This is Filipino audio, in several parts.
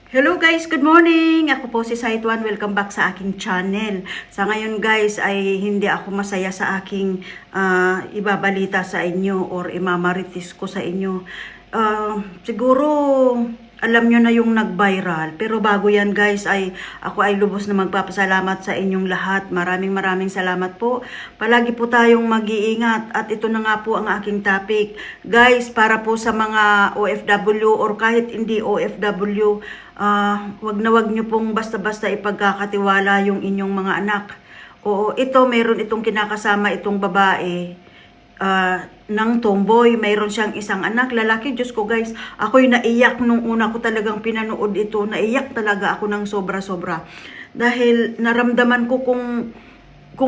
Hello guys, good morning! Ako po si Saitwan. Welcome back sa aking channel. Sa ngayon guys ay hindi ako masaya sa aking ibabalita sa inyo or imamaritis ko sa inyo. Siguro alam nyo na yung nag-viral. Pero bago yan guys ay ako ay lubos na magpapasalamat sa inyong lahat. Maraming salamat po. Palagi po tayong mag-iingat. At ito na nga po ang aking topic. Guys, para po sa mga OFW or kahit hindi OFW, wag nyo pong basta-basta ipagkakatiwala yung inyong mga anak. Oo, meron itong kinakasama itong babae ng tomboy. Mayroon siyang isang anak, lalaki. Diyos ko guys, ako'y naiyak nung una ko talagang pinanood ito. Naiyak talaga ako ng sobra-sobra. Dahil naramdaman ko kung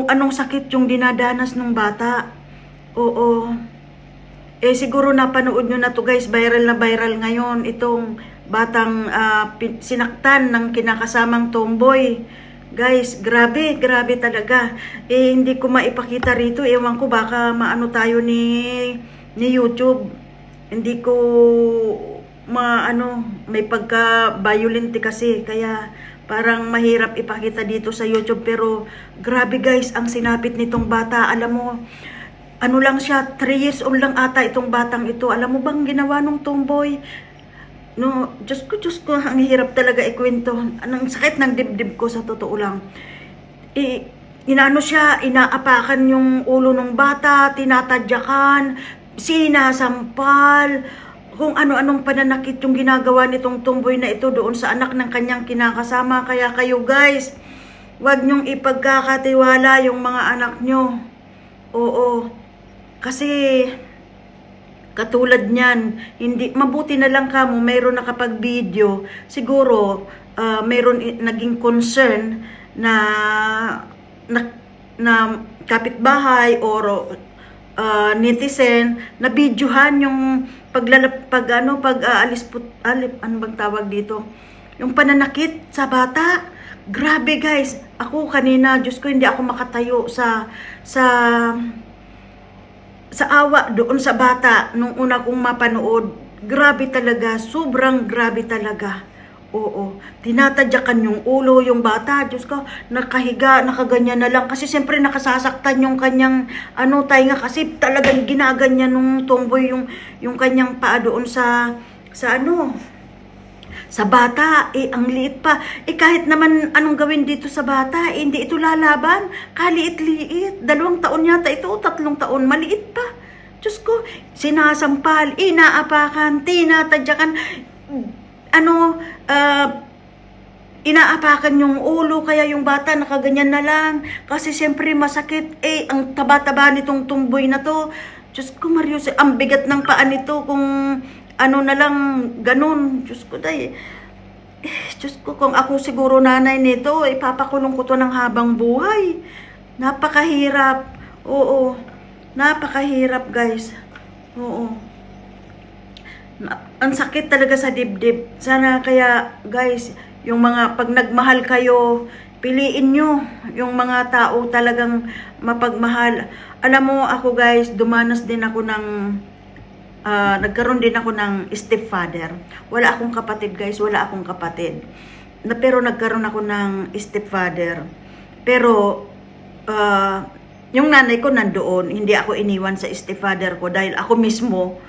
anong sakit yung dinadanas ng bata. Oo. Siguro napanood nyo na to guys, viral na viral ngayon itong batang sinaktan ng kinakasamang tomboy. Guys, grabe talaga. Hindi ko maipakita rito. Ewan ko, baka maano tayo ni YouTube. Hindi ko may pagka-violent kasi. Kaya parang mahirap ipakita dito sa YouTube. Pero grabe guys, ang sinapit nitong bata. Alam mo, ano lang siya, 3 years old lang ata itong batang ito. Alam mo bang ginawa nung tomboy? No, Diyos ko, ang hirap talaga ikwento. Anong sakit ng dibdib ko sa totoo lang. Inaapakan yung ulo ng bata, tinatadyakan, sinasampal, kung ano-anong pananakit yung ginagawa nitong tomboy na ito doon sa anak ng kanyang kinakasama. Kaya kayo guys, huwag nyong ipagkakatiwala yung mga anak nyo. Oo, kasi katulad niyan, hindi mabuti na lang kamo mayroon nakapag-video, siguro mayroon naging concern na kapitbahay or netizen na videohan yung ano bang tawag dito? Yung pananakit sa bata. Grabe guys, ako kanina, Diyos ko, hindi ako makatayo sa awa doon sa bata nung una kong mapanood. Grabe talaga, sobrang grabe talaga. Oo, tinatadyakan yung ulo yung bata. Diyos ko, nakahiga, nakaganyan na lang. Kasi siyempre nakasasaktan yung kanyang tainga. Kasi talagang ginaganyan nung tomboy yung kanyang paa doon sa bata. Ang liit pa. Kahit naman anong gawin dito sa bata, hindi ito lalaban. Kaliit-liit. 2 taon yata ito, 3 taon. Maliit pa. Diyos ko, sinasampal, inaapakan, tinatadyakan, inaapakan yung ulo, kaya yung bata nakaganyan na lang. Kasi siyempre masakit. Ang taba-taba nitong tumboy na to. Diyos ko, Marius, ang bigat ng paa nito kung na lang, ganun. Diyos ko, Diyos ko, kung ako siguro nanay nito, ipapakulong ko to ng habang buhay. Napakahirap. Oo. Napakahirap, guys. Oo. Ang sakit talaga sa dibdib. Sana kaya, guys, yung mga, pag nagmahal kayo, piliin nyo yung mga tao talagang mapagmahal. Alam mo, ako guys, dumanas din ako nagkaroon din ako ng stepfather. Wala akong kapatid guys, wala akong kapatid. Pero nagkaroon ako ng stepfather. Pero yung nanay ko nandoon, hindi ako iniwan sa stepfather ko dahil ako mismo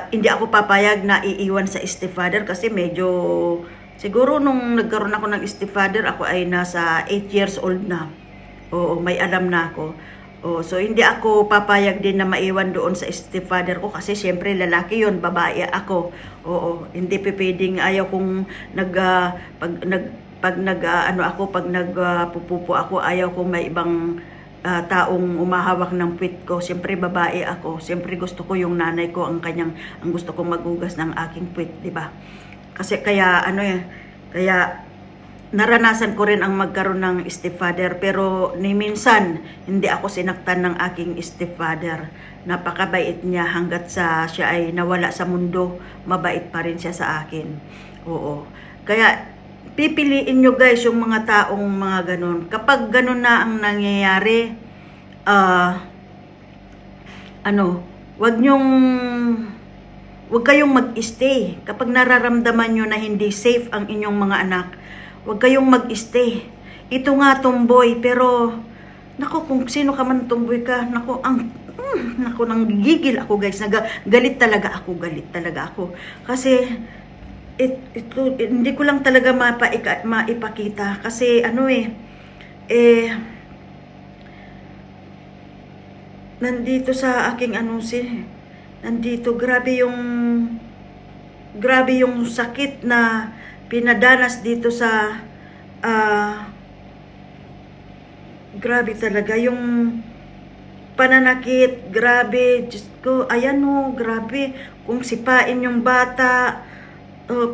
hindi ako papayag na iiwan sa stepfather kasi medyo siguro nung nagkaroon ako ng stepfather, ako ay nasa 8 years old na. Oo, may alam na ako. So hindi ako papayag din na maiwan doon sa stepfather ko kasi siyempre lalaki yon, babae ako. Oo, hindi pwedeng ayaw kong pag nagpupupo ako, ayaw kong may ibang taong umahawak ng puwit ko. Siyempre babae ako. Siyempre gusto ko yung nanay ko ang gusto kong maghugas ng aking puwit, di ba? Kasi kaya kaya naranasan ko rin ang magkaroon ng stepfather, pero ni minsan hindi ako sinaktan ng aking stepfather. Napakabait niya hanggat siya ay nawala sa mundo, mabait pa rin siya sa akin. Oo. Kaya pipiliin nyo guys yung mga taong mga ganun. Kapag ganun na ang nangyayari, wag huwag kayong mag-stay. Kapag nararamdaman nyo na hindi safe ang inyong mga anak, huwag kayong mag-stay. Ito nga tomboy, pero naku, kung sino ka man tomboy ka, naku, naku, nanggigil ako guys. Galit talaga ako. Kasi, hindi ko lang talaga maipakita. Kasi, nandito sa aking nandito, grabe yung sakit na pinadanas dito sa, grabe talaga yung pananakit, grabe, Diyos ko, ayan o, grabe, kung sipain yung bata,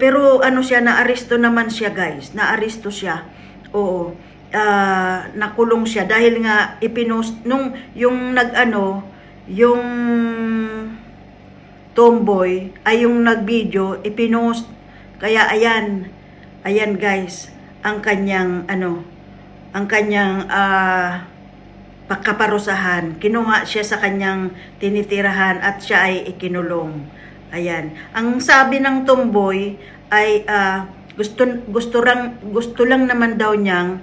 pero siya, naaresto naman siya guys, naaresto siya, oo, nakulong siya dahil nga ipinost yung yung tomboy ay yung nagvideo ipinost, kaya ayan guys ang kanyang pagkaparusahan, kinuha siya sa kanyang tinitirahan at siya ay ikinulong. Ayan, ang sabi ng tomboy ay gusto lang naman daw niyang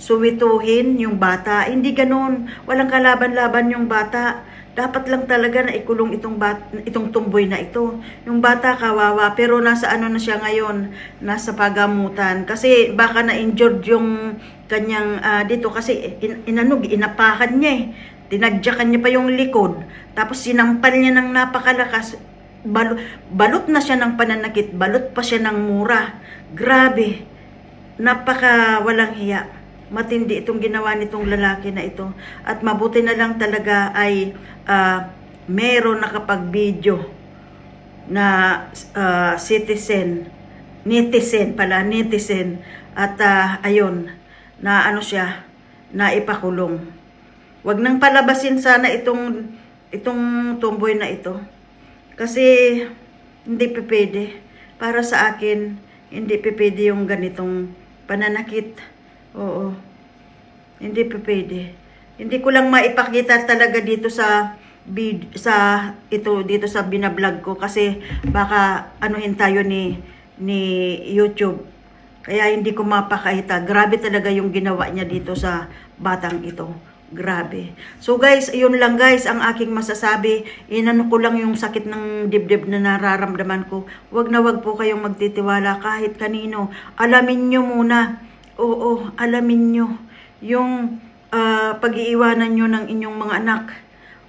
suwituhin yung bata. Hindi ganoon. Walang kalaban-laban yung bata. Dapat lang talaga na ikulong itong tomboy na ito. Yung bata kawawa, pero nasa na siya ngayon? Nasa pagamutan. Kasi baka na-injured yung kanyang dito kasi inapakan niya eh. Tinadyakan niya pa yung likod. Tapos sinampal niya ng napakalakas. Balot na siya ng pananakit. Balot pa siya ng mura. Grabe. Napaka walang hiya. Matindi itong ginawa nitong lalaki na ito. At mabuti na lang talaga ay meron nakapag-video na netizen. At ayun, na siya, na ipakulong. Wag nang palabasin sana itong tomboy na ito. Kasi hindi pwede. Para sa akin, hindi pwede yung ganitong pananakit. Oo. Hindi pwede. Hindi ko lang maipakita talaga dito dito sa binablog ko kasi baka anuhin tayo ni YouTube. Kaya hindi ko mapakita. Grabe talaga yung ginawa niya dito sa batang ito. Grabe. So guys, ayun lang guys ang aking masasabi. Inano ko lang yung sakit ng dibdib na nararamdaman ko. Wag na wag po kayong magtitiwala kahit kanino. Alamin nyo muna. Oo, alamin nyo yung pag-iiwanan nyo ng inyong mga anak.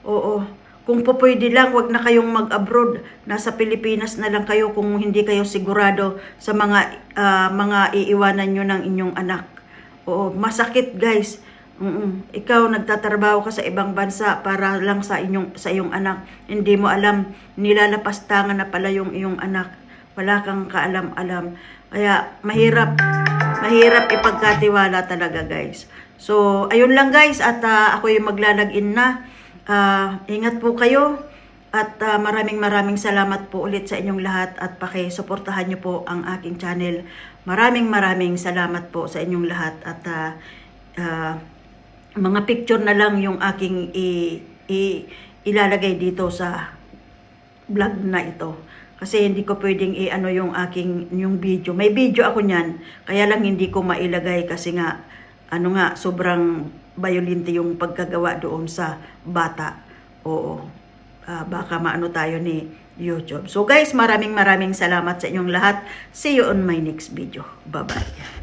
Oo. Kung po pwede lang, wag na kayong mag-abroad. Nasa Pilipinas na lang kayo kung hindi kayo sigurado sa mga iiwanan nyo ng inyong anak. Oo, masakit guys. Ikaw nagtatrabaho ka sa ibang bansa para lang sa iyong anak. Hindi mo alam, nilalapastangan na pala yung iyong anak. Wala kang kaalam-alam. Kaya mahirap ipagkatiwala talaga guys. So ayun lang guys at ako yung maglalagin na. Ingat po kayo at maraming salamat po ulit sa inyong lahat at paki-suportahan niyo po ang aking channel. Maraming salamat po sa inyong lahat at mga picture na lang yung aking ilalagay dito sa vlog na ito. Kasi hindi ko pwedeng yung video. May video ako niyan, kaya lang hindi ko mailagay kasi nga sobrang violent yung pagkagawa doon sa bata. Oo. Baka maano tayo ni YouTube. So guys, maraming salamat sa inyong lahat. See you on my next video. Bye-bye.